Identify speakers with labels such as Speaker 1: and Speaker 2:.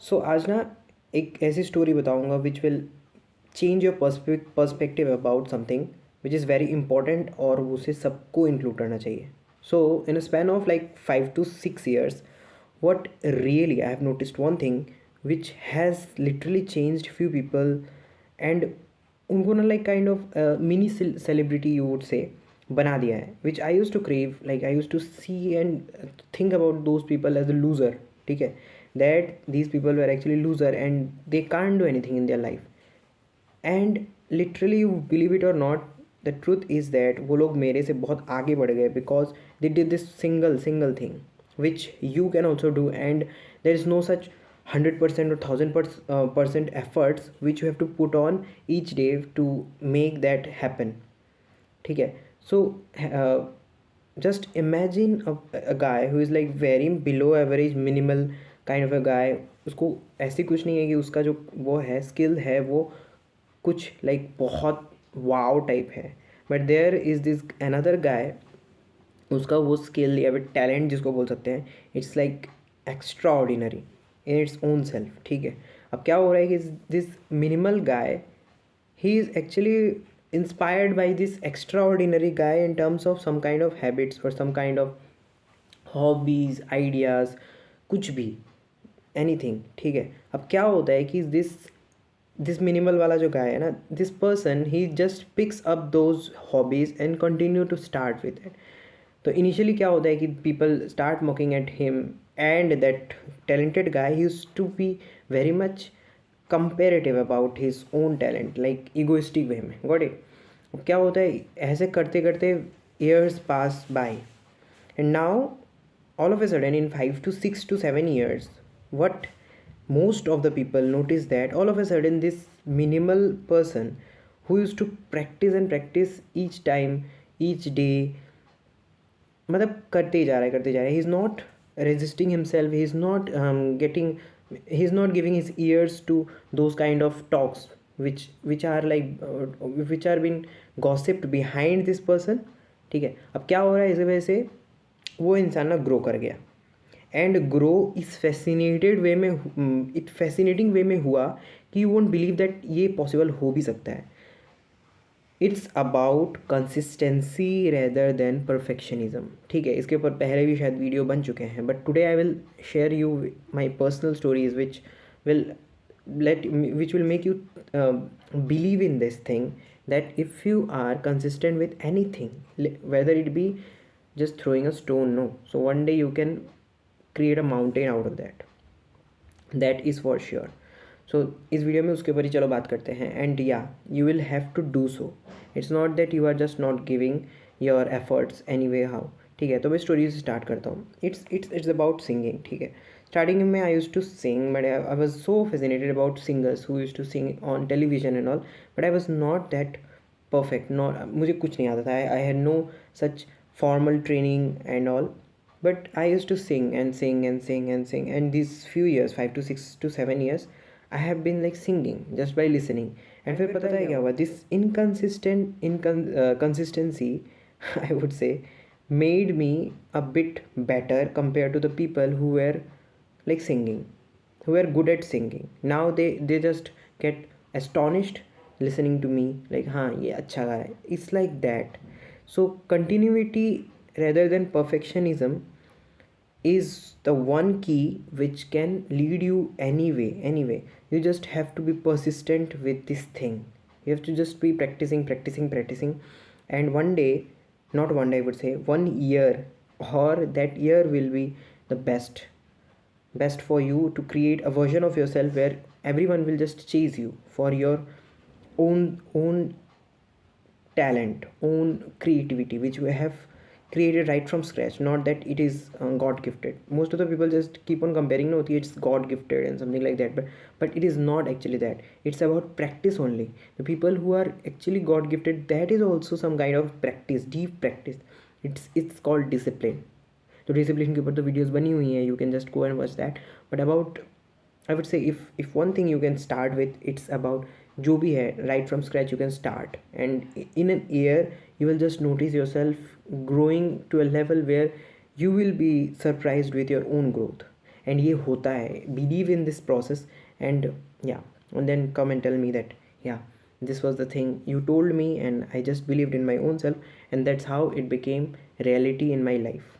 Speaker 1: सो आज ना एक ऐसी स्टोरी बताऊंगा which will change your perspective about something which is very important और उसे सबको इंक्लूड करना चाहिए. So in a span of like 5 to 6 years, what really I have noticed one thing which has literally changed few people, and उनको ना like kind of mini celebrity you would say बना दिया है, which I used to crave. Like I used to see and think about those people as a loser. ठीक है, that these people were actually loser and they can't do anything in their life. And literally, you believe it or not, the truth is that वो लोग मेरे से बहुत आगे बढ़ गए because they did this single thing which you can also do, and there is no such 100% or 1000% efforts which you have to put on each day to make that happen. ठीक है. So just imagine a guy who is like very below average minimal kind of a guy. उसको ऐसी कुछ नहीं है कि उसका जो वो है स्किल है वो कुछ लाइक बहुत वाव टाइप है, but there is this another guy. उसका वो स्किल या फिर टैलेंट जिसको बोल सकते हैं, it's like extra ordinary in its own self. ठीक है. अब क्या हो रहा है कि this minimal guy, he is actually inspired by this extraordinary guy in terms of some kind of habits or some kind of hobbies, ideas, कुछ भी, एनीथिंग. ठीक है. अब क्या होता है कि दिस मिनिमल वाला जो गाय है ना, this person he just picks up those hobbies and continue to start with it. तो इनिशियली क्या होता है कि people start mocking at him, and that talented guy he used to be very much comparative about his own talent, like egoistic way में. Got it. अब क्या होता है, ऐसे करते करते years pass by, and now all of a sudden in 5 to 6 to 7 years, what most of the people notice that all of a sudden this minimal person who used to practice each time, each day, मतलब करते ही जा रहा है करते जा रहा है. He is not resisting himself, he is not getting, he is not giving his ears to those kind of talks which are like which are being gossiped behind this person. ठीक है. अब क्या हो रहा है, इस वजह से वो इंसान ना ग्रो कर गया, एंड ग्रो इस फैसिनेटेड वे में, फैसिनेटिंग वे में हुआ कि यू वोंट बिलीव दैट ये पॉसिबल हो भी सकता है. It's about consistency rather than perfectionism. ठीक है. इसके ऊपर पहले भी शायद वीडियो बन चुके हैं, but today I will share you my personal stories will which will make you believe in this thing, that if you are consistent with anything, whether it be just throwing a stone, no, so one day you can create a mountain out of that. That is for sure. सो इस video में उसके ऊपर ही चलो बात करते हैं. And yeah you will have to do so. It's not that you are just not giving your efforts any way how. ठीक है. तो मैं स्टोरी से स्टार्ट करता हूँ. It's about singing. ठीक है. स्टार्टिंग में I used to sing, but I was so fascinated about singers who used to sing on television and all, but I was not that perfect. Not, मुझे कुछ नहीं आता था. आई had no such formal training and all, but I used to sing and sing and sing and sing, and these few years, 5 to 6 to 7 years, I have been like singing just by listening. And फिर पता है क्या हुआ, this consistency I would say made me a bit better compared to the people who were like singing, who were good at singing. Now they just get astonished listening to me, like हाँ ये अच्छा गा रहा है. It's like that. So continuity rather than perfectionism is the one key which can lead you anyway. You just have to be persistent with this thing. You have to just be practicing, and one day, not one day, I would say 1 year, or that year will be the best for you to create a version of yourself where everyone will just chase you for your own talent, own creativity, which we have created right from scratch. Not that it is god gifted. Most of the people just keep on comparing, no, it's god gifted and something like that, but it is not actually that. It's about practice only. The people who are actually god gifted, that is also some kind of practice, deep practice. It's called discipline. तो discipline के ऊपर तो videos बनी हुई हैं, you can just go and watch that. But about, I would say if one thing you can start with, it's about जो भी है right from scratch you can start, and in an year you will just notice yourself growing to a level where you will be surprised with your own growth. And ये होता है, believe in this process and yeah and then come and tell me that yeah this was the thing you told me and I just believed in my own self, and that's how it became reality in my life.